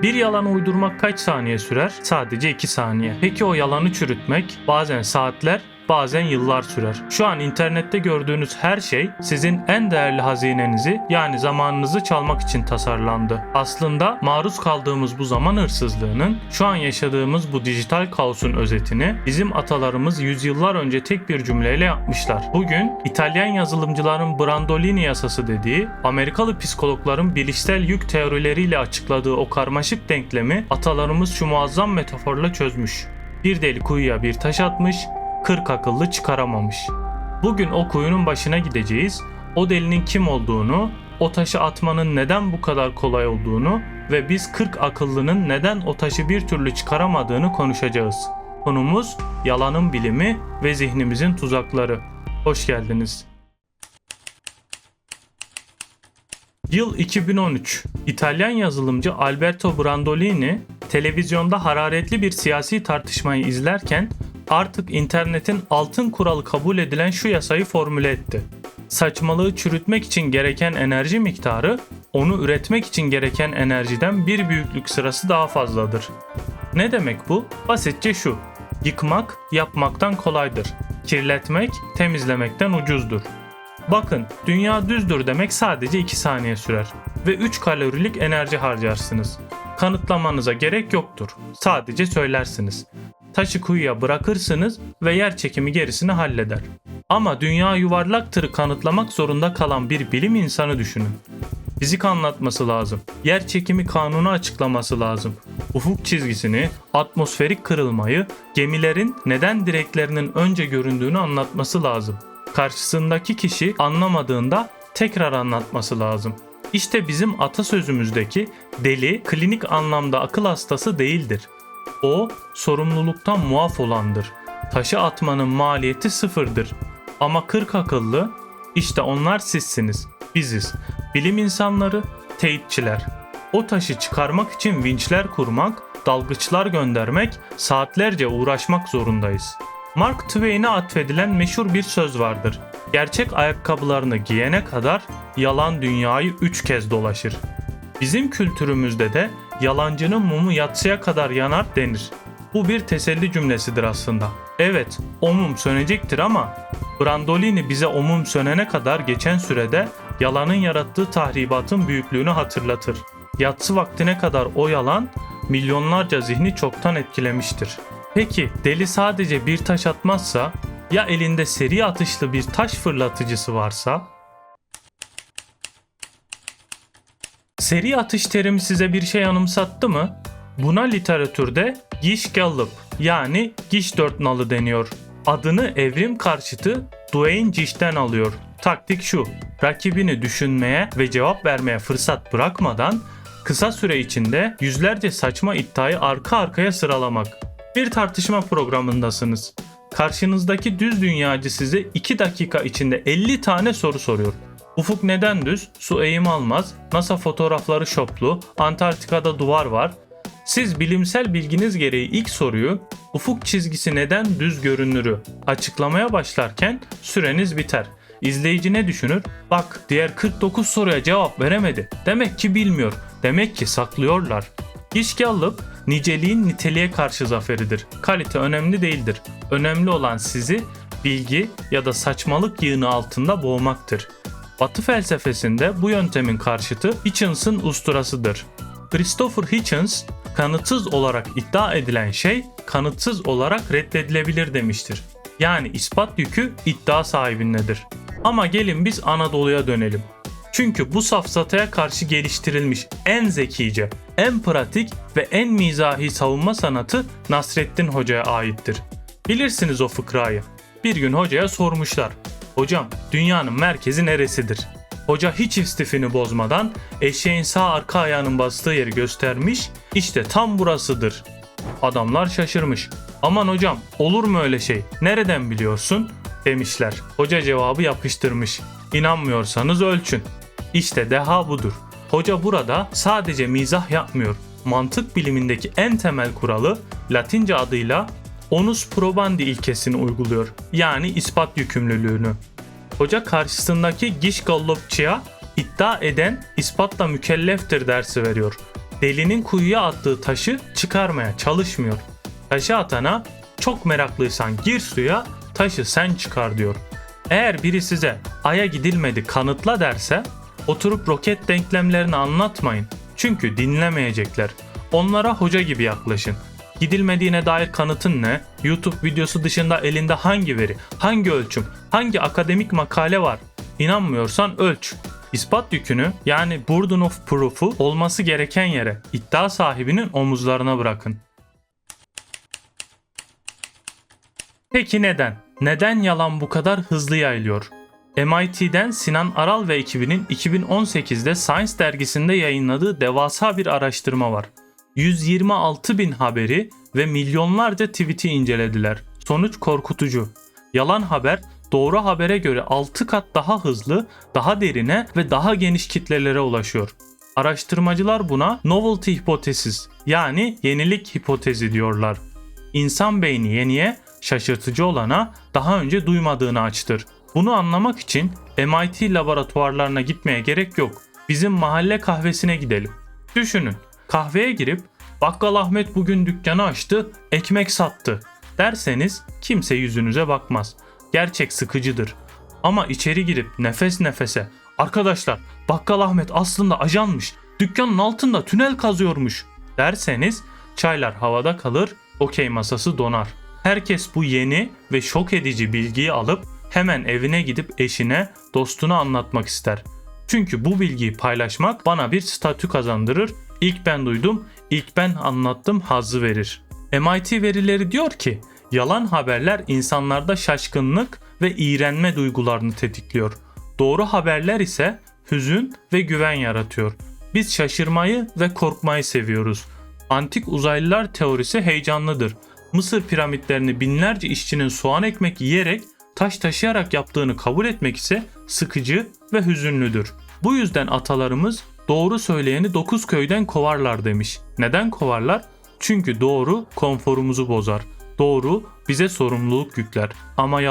Bir yalan uydurmak kaç saniye sürer? Sadece 2 saniye. Peki o yalanı çürütmek bazen saatler, bazen yıllar sürer. Şu an internette gördüğünüz her şey sizin en değerli hazinenizi yani zamanınızı çalmak için tasarlandı. Aslında maruz kaldığımız bu zaman hırsızlığının şu an yaşadığımız bu dijital kaosun özetini bizim atalarımız yüzyıllar önce tek bir cümleyle yapmışlar. Bugün İtalyan yazılımcıların Brandolini yasası dediği, Amerikalı psikologların bilişsel yük teorileriyle açıkladığı o karmaşık denklemi atalarımız şu muazzam metaforla çözmüş. Bir deli kuyuya bir taş atmış, 40 akıllı çıkaramamış. Bugün o kuyunun başına gideceğiz, o delinin kim olduğunu, o taşı atmanın neden bu kadar kolay olduğunu ve biz 40 akıllının neden o taşı bir türlü çıkaramadığını konuşacağız. Konumuz yalanın bilimi ve zihnimizin tuzakları. Hoş geldiniz. Yıl 2013. İtalyan yazılımcı Alberto Brandolini televizyonda hararetli bir siyasi tartışmayı izlerken artık internetin altın kuralı kabul edilen şu yasayı formüle etti. Saçmalığı çürütmek için gereken enerji miktarı, onu üretmek için gereken enerjiden bir büyüklük sırası daha fazladır. Ne demek bu? Basitçe şu: yıkmak yapmaktan kolaydır. Kirletmek temizlemekten ucuzdur. Bakın, dünya düzdür demek sadece 2 saniye sürer ve 3 kalorilik enerji harcarsınız. Kanıtlamanıza gerek yoktur. Sadece söylersiniz. Taşı kuyuya bırakırsınız ve yer çekimi gerisini halleder. Ama dünya yuvarlaktır'ı kanıtlamak zorunda kalan bir bilim insanı düşünün. Fizik anlatması lazım. Yer çekimi kanunu açıklaması lazım. Ufuk çizgisini, atmosferik kırılmayı, gemilerin neden direklerinin önce göründüğünü anlatması lazım. Karşısındaki kişi anlamadığında tekrar anlatması lazım. İşte bizim atasözümüzdeki deli klinik anlamda akıl hastası değildir. O sorumluluktan muaf olandır. Taşı atmanın maliyeti sıfırdır. Ama 40 akıllı, işte onlar sizsiniz, biziz. Bilim insanları, teyitçiler. O taşı çıkarmak için vinçler kurmak, dalgıçlar göndermek, saatlerce uğraşmak zorundayız. Mark Twain'e atfedilen meşhur bir söz vardır. Gerçek ayakkabılarını giyene kadar yalan dünyayı 3 kez dolaşır. Bizim kültürümüzde de yalancının mumu yatsıya kadar yanar denir. Bu bir teselli cümlesidir aslında. Evet, o mum sönecektir ama Brandolini bize o mum sönene kadar geçen sürede yalanın yarattığı tahribatın büyüklüğünü hatırlatır. Yatsı vaktine kadar o yalan milyonlarca zihni çoktan etkilemiştir. Peki deli sadece bir taş atmazsa, ya elinde seri atışlı bir taş fırlatıcısı varsa? Seri atış terimi size bir şey anımsattı mı? Buna literatürde Gish-Gallup yani Gish 4 nalı deniyor. Adını evrim karşıtı Duane Gish'ten alıyor. Taktik şu: rakibini düşünmeye ve cevap vermeye fırsat bırakmadan kısa süre içinde yüzlerce saçma iddiayı arka arkaya sıralamak. Bir tartışma programındasınız. Karşınızdaki düz dünyacı size 2 dakika içinde 50 tane soru soruyor. Ufuk neden düz? Su eğim almaz. NASA fotoğrafları şoplu. Antarktika'da duvar var. Siz bilimsel bilginiz gereği ilk soruyu, ufuk çizgisi neden düz görünürü açıklamaya başlarken süreniz biter. İzleyici ne düşünür? Bak, diğer 49 soruya cevap veremedi. Demek ki bilmiyor. Demek ki saklıyorlar. Gish-Gallup niceliğin niteliğe karşı zaferidir. Kalite önemli değildir. Önemli olan sizi bilgi ya da saçmalık yığını altında boğmaktır. Batı felsefesinde bu yöntemin karşıtı Hitchens'ın usturasıdır. Christopher Hitchens, kanıtsız olarak iddia edilen şey kanıtsız olarak reddedilebilir demiştir. Yani ispat yükü iddia sahibindedir. Ama gelin biz Anadolu'ya dönelim. Çünkü bu safsataya karşı geliştirilmiş en zekice, en pratik ve en mizahi savunma sanatı Nasreddin Hoca'ya aittir. Bilirsiniz o fıkrayı. Bir gün hocaya sormuşlar: "Hocam, dünyanın merkezi neresidir?" Hoca hiç istifini bozmadan eşeğin sağ arka ayağının bastığı yeri göstermiş, "İşte tam burasıdır." Adamlar şaşırmış. "Aman hocam, olur mu öyle şey? Nereden biliyorsun?" demişler. Hoca cevabı yapıştırmış: "İnanmıyorsanız ölçün." İşte deha budur. Hoca burada sadece mizah yapmıyor. Mantık bilimindeki en temel kuralı, Latince adıyla onus probandi ilkesini uyguluyor. Yani ispat yükümlülüğünü. Hoca karşısındaki Gish-Gallupçıya iddia eden ispatla mükelleftir dersi veriyor. Delinin kuyuya attığı taşı çıkarmaya çalışmıyor. Taşı atana çok meraklıysan gir suya, taşı sen çıkar diyor. Eğer biri size Ay'a gidilmedi kanıtla derse oturup roket denklemlerini anlatmayın. Çünkü dinlemeyecekler. Onlara hoca gibi yaklaşın. Gidilmediğine dair kanıtın ne? YouTube videosu dışında elinde hangi veri, hangi ölçüm, hangi akademik makale var? İnanmıyorsan ölç. İspat yükünü yani burden of proof'u olması gereken yere, iddia sahibinin omuzlarına bırakın. Peki neden? Neden yalan bu kadar hızlı yayılıyor? MIT'den Sinan Aral ve ekibinin 2018'de Science dergisinde yayınladığı devasa bir araştırma var. 126 bin haberi ve milyonlarca tweet'i incelediler. Sonuç korkutucu. Yalan haber doğru habere göre 6 kat daha hızlı, daha derine ve daha geniş kitlelere ulaşıyor. Araştırmacılar buna novelty hypothesis yani yenilik hipotezi diyorlar. İnsan beyni yeniye, şaşırtıcı olana daha önce duymadığını açtır. Bunu anlamak için MIT laboratuvarlarına gitmeye gerek yok. Bizim mahalle kahvesine gidelim. Düşünün, kahveye girip "Bakkal Ahmet bugün dükkanı açtı, ekmek sattı" derseniz kimse yüzünüze bakmaz. Gerçek sıkıcıdır. Ama içeri girip nefes nefese "Arkadaşlar, Bakkal Ahmet aslında ajanmış, dükkanın altında tünel kazıyormuş" derseniz çaylar havada kalır, okey masası donar. Herkes bu yeni ve şok edici bilgiyi alıp hemen evine gidip eşine, dostuna anlatmak ister. Çünkü bu bilgiyi paylaşmak bana bir statü kazandırır. İlk ben duydum, ilk ben anlattım hazzı verir. MIT verileri diyor ki, yalan haberler insanlarda şaşkınlık ve iğrenme duygularını tetikliyor. Doğru haberler ise hüzün ve güven yaratıyor. Biz şaşırmayı ve korkmayı seviyoruz. Antik uzaylılar teorisi heyecanlıdır. Mısır piramitlerini binlerce işçinin soğan ekmek yiyerek, taş taşıyarak yaptığını kabul etmek ise sıkıcı ve hüzünlüdür. Bu yüzden atalarımız doğru söyleyeni 9 köyden kovarlar demiş. Neden kovarlar? Çünkü doğru konforumuzu bozar. Doğru bize sorumluluk yükler. Ama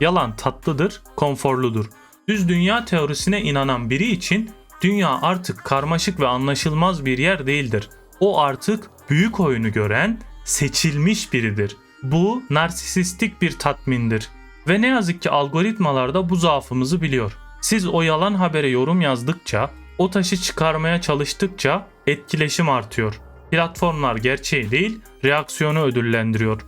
yalan tatlıdır, konforludur. Düz dünya teorisine inanan biri için dünya artık karmaşık ve anlaşılmaz bir yer değildir. O artık büyük oyunu gören, seçilmiş biridir. Bu narsisistik bir tatmindir. Ve ne yazık ki algoritmalar da bu zaafımızı biliyor. Siz o yalan habere yorum yazdıkça, o taşı çıkarmaya çalıştıkça etkileşim artıyor. Platformlar gerçeği değil, reaksiyonu ödüllendiriyor.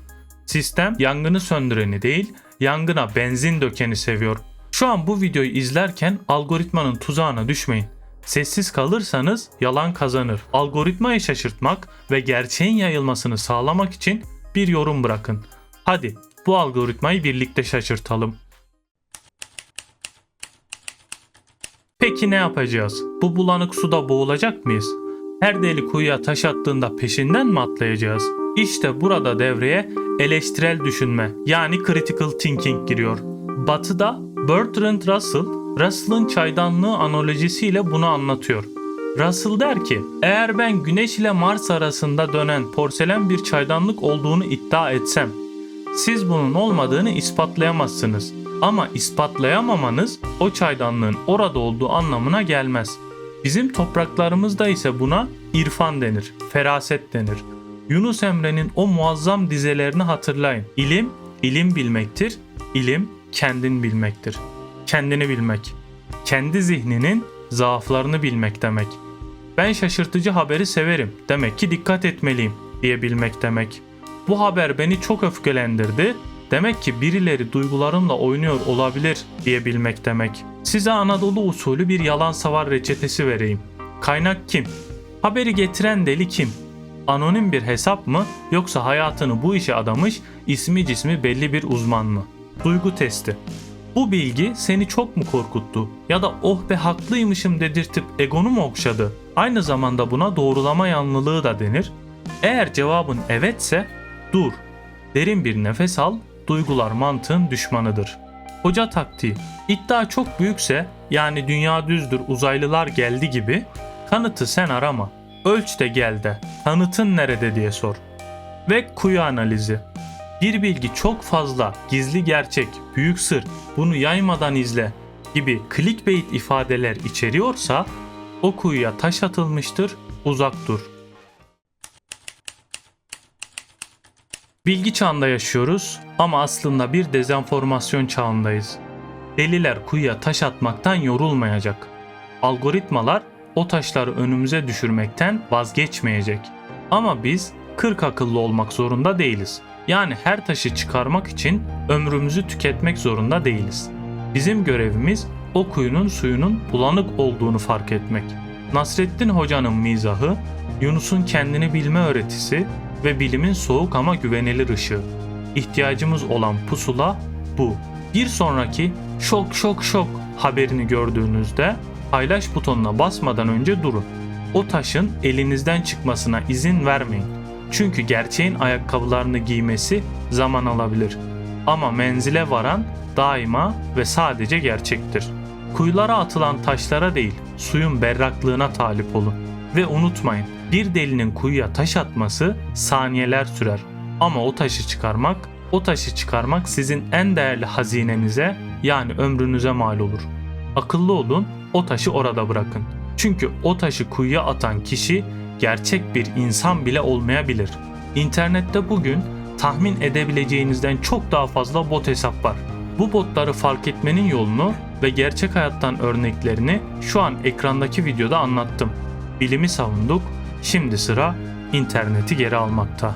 Sistem yangını söndüreni değil, yangına benzin dökeni seviyor. Şu an bu videoyu izlerken algoritmanın tuzağına düşmeyin. Sessiz kalırsanız yalan kazanır. Algoritmayı şaşırtmak ve gerçeğin yayılmasını sağlamak için bir yorum bırakın. Hadi bu algoritmayı birlikte şaşırtalım. Peki ne yapacağız? Bu bulanık suda boğulacak mıyız? Her deli kuyuya taş attığında peşinden mi atlayacağız? İşte burada devreye eleştirel düşünme yani critical thinking giriyor. Batı'da Bertrand Russell'ın çaydanlığı analojisiyle bunu anlatıyor. Russell der ki, eğer ben Güneş ile Mars arasında dönen porselen bir çaydanlık olduğunu iddia etsem, siz bunun olmadığını ispatlayamazsınız. Ama ispatlayamamanız o çaydanlığın orada olduğu anlamına gelmez. Bizim topraklarımızda ise buna irfan denir, feraset denir. Yunus Emre'nin o muazzam dizelerini hatırlayın. İlim, ilim bilmektir. İlim, kendin bilmektir. Kendini bilmek. Kendi zihninin zaaflarını bilmek demek. Ben şaşırtıcı haberi severim. Demek ki dikkat etmeliyim diyebilmek demek. Bu haber beni çok öfkelendirdi. Demek ki birileri duygularımla oynuyor olabilir diyebilmek demek. Size Anadolu usulü bir yalan savar reçetesi vereyim. Kaynak kim? Haberi getiren deli kim? Anonim bir hesap mı yoksa hayatını bu işe adamış ismi cismi belli bir uzman mı? Duygu testi. Bu bilgi seni çok mu korkuttu ya da oh be haklıymışım dedirtip egonu mu okşadı? Aynı zamanda buna doğrulama yanlılığı da denir. Eğer cevabın evetse dur, derin bir nefes al, duygular mantığın düşmanıdır. Hoca taktiği. İddia çok büyükse yani dünya düzdür uzaylılar geldi gibi kanıtı sen arama. Ölç de gel de kanıtın nerede diye sor. Ve kuyu analizi. Bir bilgi çok fazla, gizli gerçek, büyük sır, bunu yaymadan izle gibi clickbait ifadeler içeriyorsa o kuyuya taş atılmıştır, uzak dur. Bilgi çağında yaşıyoruz ama aslında bir dezenformasyon çağındayız. Deliler kuyuya taş atmaktan yorulmayacak. Algoritmalar o taşları önümüze düşürmekten vazgeçmeyecek. Ama biz 40 akıllı olmak zorunda değiliz. Yani her taşı çıkarmak için ömrümüzü tüketmek zorunda değiliz. Bizim görevimiz o kuyunun suyunun bulanık olduğunu fark etmek. Nasrettin Hoca'nın mizahı, Yunus'un kendini bilme öğretisi ve bilimin soğuk ama güvenilir ışığı. İhtiyacımız olan pusula bu. Bir sonraki şok haberini gördüğünüzde paylaş butonuna basmadan önce durun. O taşın elinizden çıkmasına izin vermeyin. Çünkü gerçeğin ayakkabılarını giymesi zaman alabilir. Ama menzile varan daima ve sadece gerçektir. Kuyulara atılan taşlara değil, suyun berraklığına talip olun. Ve unutmayın, bir delinin kuyuya taş atması saniyeler sürer. Ama o taşı çıkarmak sizin en değerli hazinenize, yani ömrünüze mal olur. Akıllı olun, o taşı orada bırakın. Çünkü o taşı kuyuya atan kişi gerçek bir insan bile olmayabilir. İnternette bugün tahmin edebileceğinizden çok daha fazla bot hesap var. Bu botları fark etmenin yolunu ve gerçek hayattan örneklerini şu an ekrandaki videoda anlattım. Bilimi savunduk, şimdi sıra interneti geri almakta.